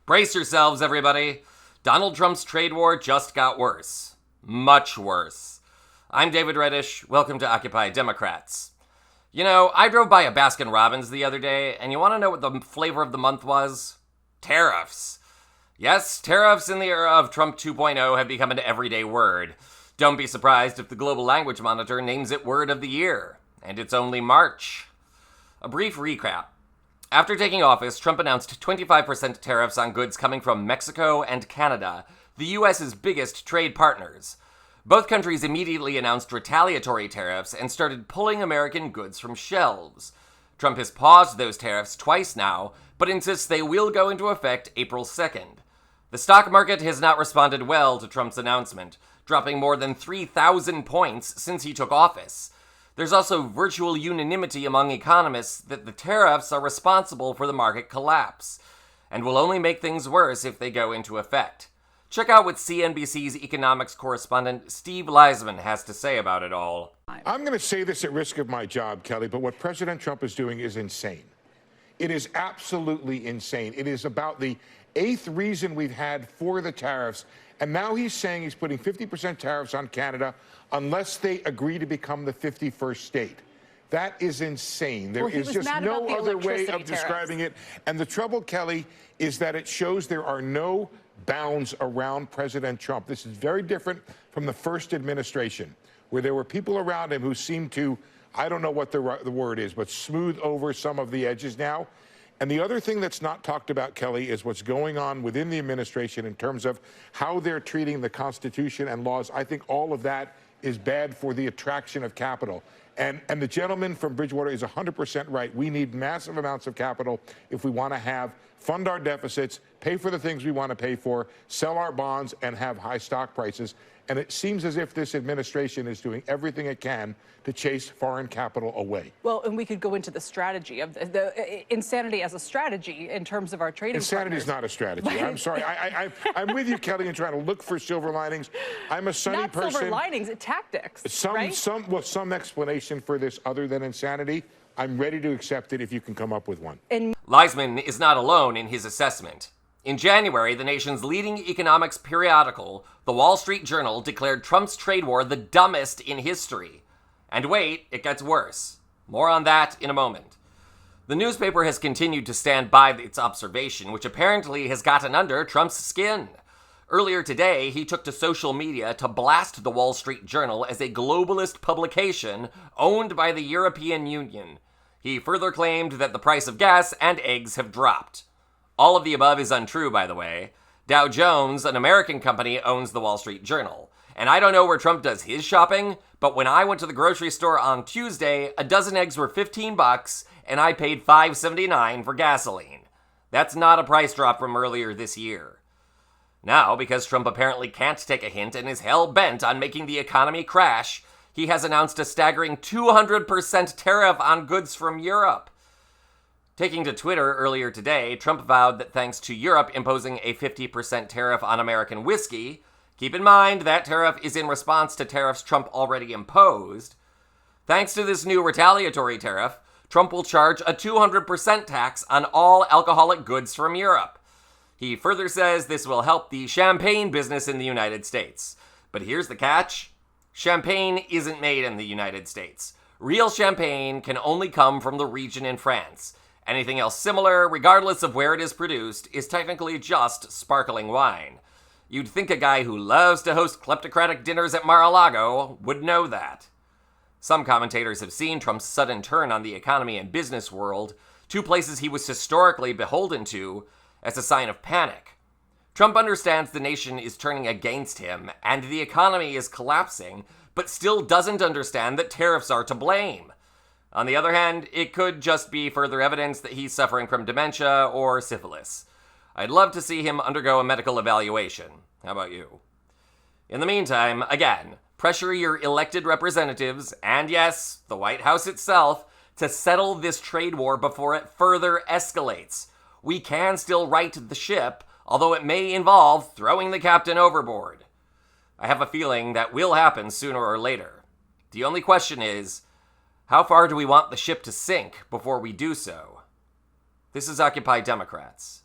Brace yourselves, everybody. Donald Trump's trade war just got worse. Much worse. I'm David Reddish. Welcome to Occupy Democrats. You know, I drove by a Baskin-Robbins the other day, and you want to know what the flavor of the month was? Tariffs. Yes, tariffs in the era of Trump 2.0 have become an everyday word. Don't be surprised if the Global Language Monitor names it Word of the Year. And it's only March. A brief recap. After taking office, Trump announced 25% tariffs on goods coming from Mexico and Canada, the U.S.'s biggest trade partners. Both countries immediately announced retaliatory tariffs and started pulling American goods from shelves. Trump has paused those tariffs twice now, but insists they will go into effect April 2nd. The stock market has not responded well to Trump's announcement, dropping more than 3,000 points since he took office. There's also virtual unanimity among economists that the tariffs are responsible for the market collapse, and will only make things worse if they go into effect. Check out what CNBC's economics correspondent Steve Leisman has to say about it all. I'm going to say this at risk of my job, Kelly, but what President Trump is doing is insane. It is absolutely insane. It is about the 8th reason we've had for the tariffs, and now he's saying he's putting 50% tariffs on Canada unless they agree to become the 51st state. That is insane. There is just no other way of describing it. And the trouble, Kelly, is that it shows there are no bounds around President Trump. This is very different from the first administration, where there were people around him who seemed to, I don't know what the word is, but smooth over some of the edges now. And the other thing that's not talked about, Kelly, is what's going on within the administration in terms of how they're treating the Constitution and laws. I think all of that is bad for the attraction of capital. And the gentleman from Bridgewater is 100% right. We need massive amounts of capital if we want to fund our deficits, pay for the things we want to pay for, sell our bonds, and have high stock prices. And it seems as if this administration is doing everything it can to chase foreign capital away. Well, and we could go into the strategy of the insanity as a strategy in terms of our trading Insanity partners. is not a strategy. I'm sorry. I'm with you, Kelly, in trying to look for silver linings. I'm a sunny person. Not silver linings, tactics, right? Some explanation for this other than insanity. I'm ready to accept it if you can come up with one. Leisman is not alone in his assessment. In January, the nation's leading economics periodical, The Wall Street Journal, declared Trump's trade war the dumbest in history. And wait, it gets worse. More on that in a moment. The newspaper has continued to stand by its observation, which apparently has gotten under Trump's skin. Earlier today, he took to social media to blast The Wall Street Journal as a globalist publication owned by the European Union. He further claimed that the price of gas and eggs have dropped. All of the above is untrue, by the way. Dow Jones, an American company, owns the Wall Street Journal. And I don't know where Trump does his shopping, but when I went to the grocery store on Tuesday, a dozen eggs were $15 and I paid $5.79 for gasoline. That's not a price drop from earlier this year. Now, because Trump apparently can't take a hint and is hell-bent on making the economy crash, he has announced a staggering 200% tariff on goods from Europe. Taking to Twitter earlier today, Trump vowed that thanks to Europe imposing a 50% tariff on American whiskey, keep in mind that tariff is in response to tariffs Trump already imposed. Thanks to this new retaliatory tariff, Trump will charge a 200% tax on all alcoholic goods from Europe. He further says this will help the champagne business in the United States. But here's the catch. Champagne isn't made in the United States. Real champagne can only come from the region in France. Anything else similar, regardless of where it is produced, is technically just sparkling wine. You'd think a guy who loves to host kleptocratic dinners at Mar-a-Lago would know that. Some commentators have seen Trump's sudden turn on the economy and business world, two places he was historically beholden to, as a sign of panic. Trump understands the nation is turning against him and the economy is collapsing, but still doesn't understand that tariffs are to blame. On the other hand, it could just be further evidence that he's suffering from dementia or syphilis. I'd love to see him undergo a medical evaluation. How about you? In the meantime, again, pressure your elected representatives, and yes, the White House itself, to settle this trade war before it further escalates. We can still right the ship, although it may involve throwing the captain overboard. I have a feeling that will happen sooner or later. The only question is, how far do we want the ship to sink before we do so? This is Occupy Democrats.